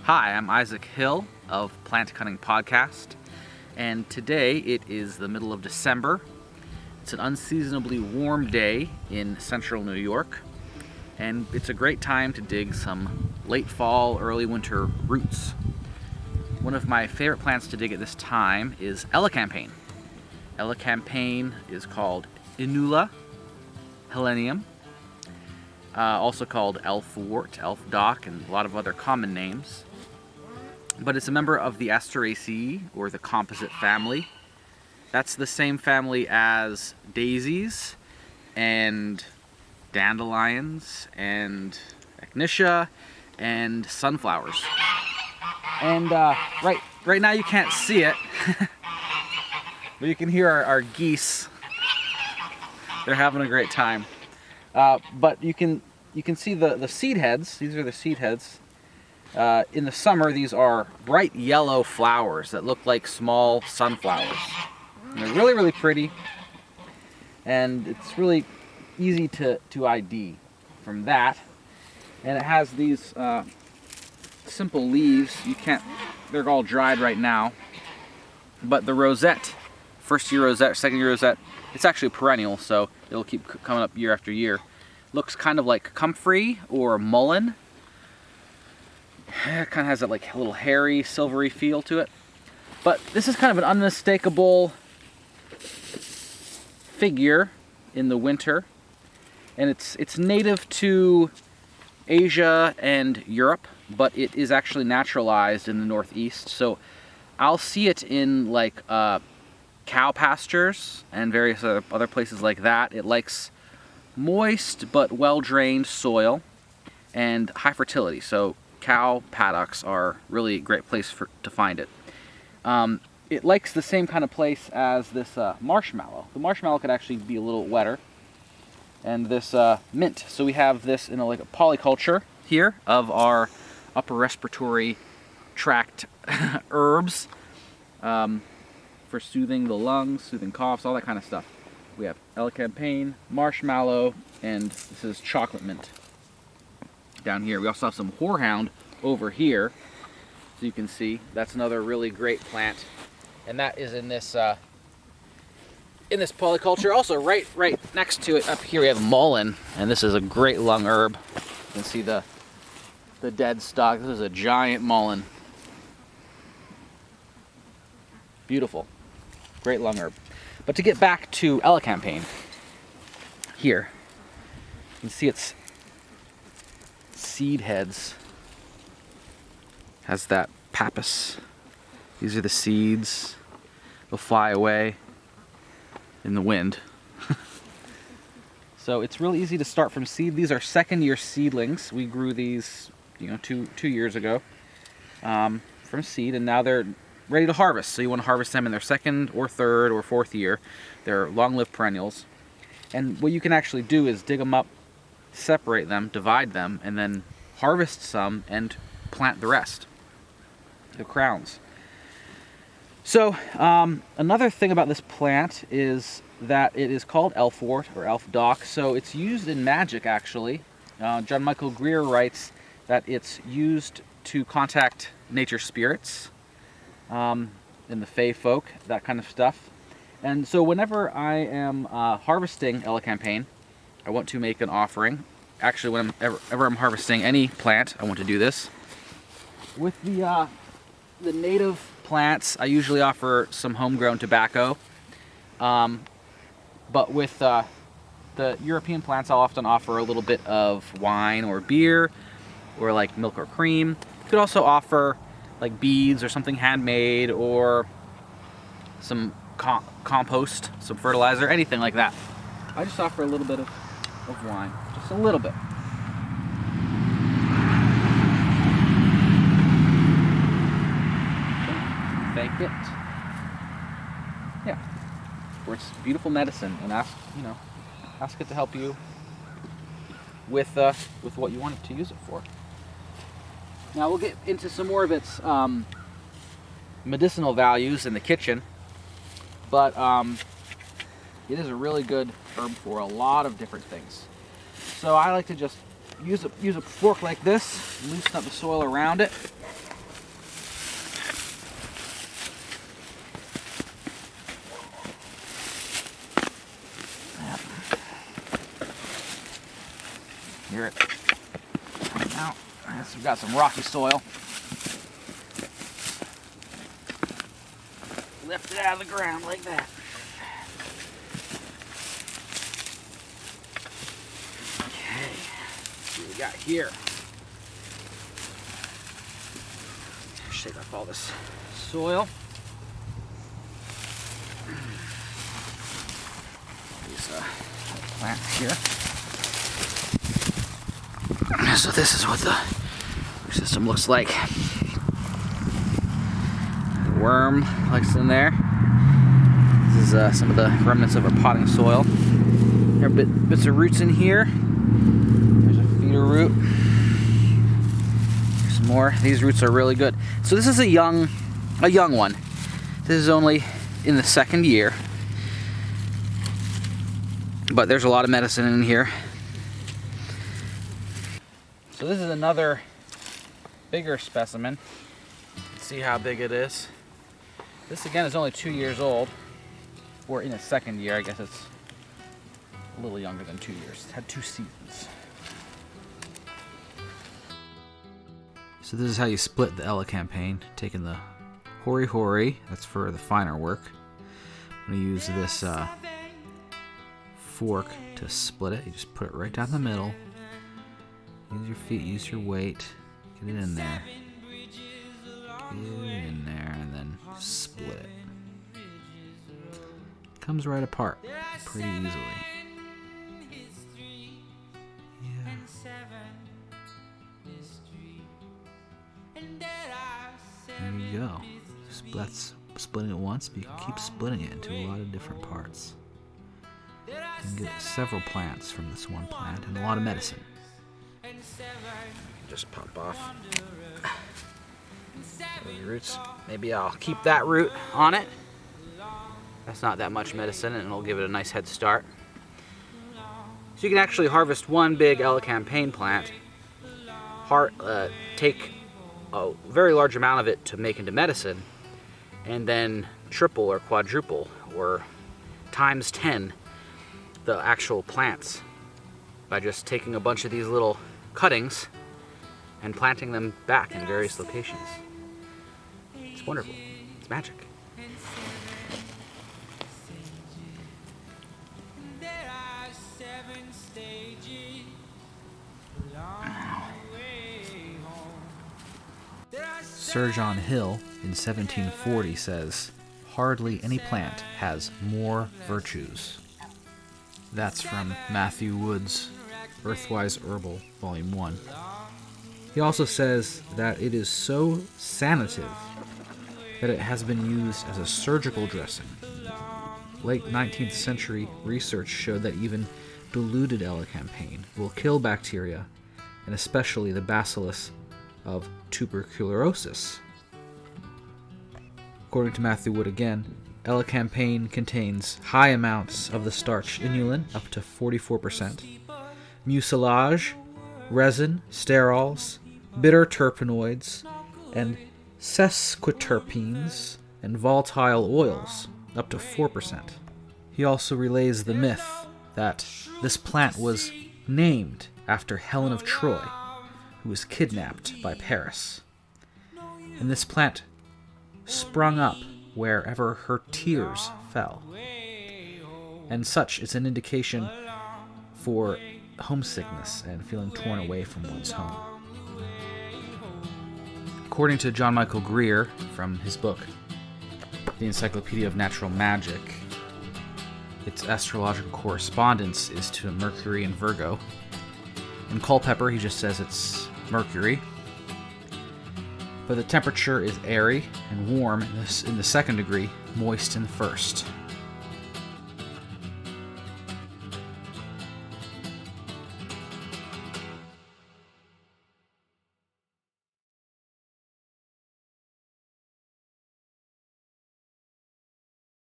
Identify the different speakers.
Speaker 1: Hi, I'm Isaac Hill of Plant Cutting Podcast, and today it is the middle of December. It's an unseasonably warm day in central New York, and it's a great time to dig some late fall, early winter roots. One of my favorite plants to dig at this time is Elecampane. Elecampagne is called Inula, helenium, also called Elfwort, Elfdock, and a lot of other common names. But it's a member of the Asteraceae, or the composite family. That's the same family as daisies and dandelions and echinacea and sunflowers. And right now you can't see it, but you can hear our geese. They're having a great time. But you can see the seed heads. These are the seed heads. In the summer, these are bright yellow flowers that look like small sunflowers. And they're really, really pretty, and it's really easy to ID from that. And it has these simple leaves. They're all dried right now, but the rosette, first year rosette, second year rosette, it's actually perennial, so it'll keep coming up year after year. Looks kind of like comfrey or mullein. It kind of has that like little hairy, silvery feel to it. But this is kind of an unmistakable figure in the winter. And it's native to Asia and Europe, but it is actually naturalized in the Northeast. So I'll see it in like cow pastures and various other places like that. It likes moist but well-drained soil and high fertility. So cow paddocks are really a great place to find it. It likes the same kind of place as this marshmallow. The marshmallow could actually be a little wetter. And this mint. So we have this in like a polyculture here of our upper respiratory tract herbs for soothing the lungs, soothing coughs, all that kind of stuff. We have Elecampagne, marshmallow, and this is chocolate mint down here. We also have some horehound over here, so you can see that's another really great plant, and that is in this polyculture. Also, right next to it up here we have mullein, and this is a great lung herb. You can see the dead stalk. This is a giant mullein. Beautiful, great lung herb. But to get back to Elecampagne, here you can see its seed heads. Has that pappus. These are the seeds. They'll fly away in the wind. So it's really easy to start from seed. These are second-year seedlings. We grew these, two years ago from seed, and now they're ready to harvest. So you want to harvest them in their second or third or fourth year. They're long-lived perennials. And what you can actually do is dig them up, separate them, divide them, and then harvest some and plant the rest, the crowns. So another thing about this plant is that it is called Elfwort or Elfdock. So it's used in magic, actually. John Michael Greer writes that it's used to contact nature spirits, in the Fey folk, that kind of stuff. And so whenever I am harvesting Elecampagne, I want to make an offering. Actually, whenever I'm harvesting any plant, I want to do this. With the native plants, I usually offer some homegrown tobacco. But with the European plants, I'll often offer a little bit of wine or beer, or like milk or cream. You could also offer like beads or something handmade, or some compost, some fertilizer, anything like that. I just offer a little bit of wine, just a little bit. Thank it. Yeah, for its beautiful medicine, and ask it to help you with what you want to use it for. Now we'll get into some more of its medicinal values in the kitchen, but it is a really good herb for a lot of different things. So I like to just use a fork like this, loosen up the soil around it, hear it. Now, we've got some rocky soil. Lift it out of the ground like that. Okay, let's see what we got here. Shake off all this soil. These plants here. So this is what the system looks like. The worm likes in there. This is some of the remnants of our potting soil. There are bits of roots in here. There's a feeder root. There's some more. These roots are really good. So this is a young one. This is only in the second year, but there's a lot of medicine in here. So this is another bigger specimen. Let's see how big it is. This again is only 2 years old, or in its second year. I guess it's a little younger than 2 years. It's had 2 seasons. So this is how you split the Elecampagne, taking the hori, that's for the finer work. I'm going to use this fork to split it. You just put it right down the middle. Use your feet, use your weight, get it in there. Get it in there and then split it. Comes right apart pretty easily. Yeah. There you go. That's splitting it once, but you can keep splitting it into a lot of different parts. You can get several plants from this one plant and a lot of medicine. Just pop off the roots. Maybe I'll keep that root on it. That's not that much medicine, and it'll give it a nice head start. So you can actually harvest one big Elecampagne plant, take a very large amount of it to make into medicine, and then triple or quadruple or times 10 the actual plants by just taking a bunch of these little cuttings and planting them back in various locations. It's wonderful. It's magic. Sir John Hill in 1740 says, "Hardly any plant has more virtues." That's from Matthew Wood's Earthwise Herbal, Volume 1. He also says that it is so sanative that it has been used as a surgical dressing. Late 19th century research showed that even diluted Elecampagne will kill bacteria, and especially the bacillus of tuberculosis. According to Matthew Wood again, Elecampagne contains high amounts of the starch inulin, up to 44%, mucilage, resin, sterols, bitter terpenoids, and sesquiterpenes and volatile oils, up to 4%. He also relays the myth that this plant was named after Helen of Troy, who was kidnapped by Paris. And this plant sprung up wherever her tears fell. And such is an indication for homesickness and feeling torn away from one's home. According to John Michael Greer, from his book, The Encyclopedia of Natural Magic, its astrological correspondence is to Mercury and Virgo. In Culpeper, he just says it's Mercury. But the temperature is airy and warm in the second degree, moist in the first.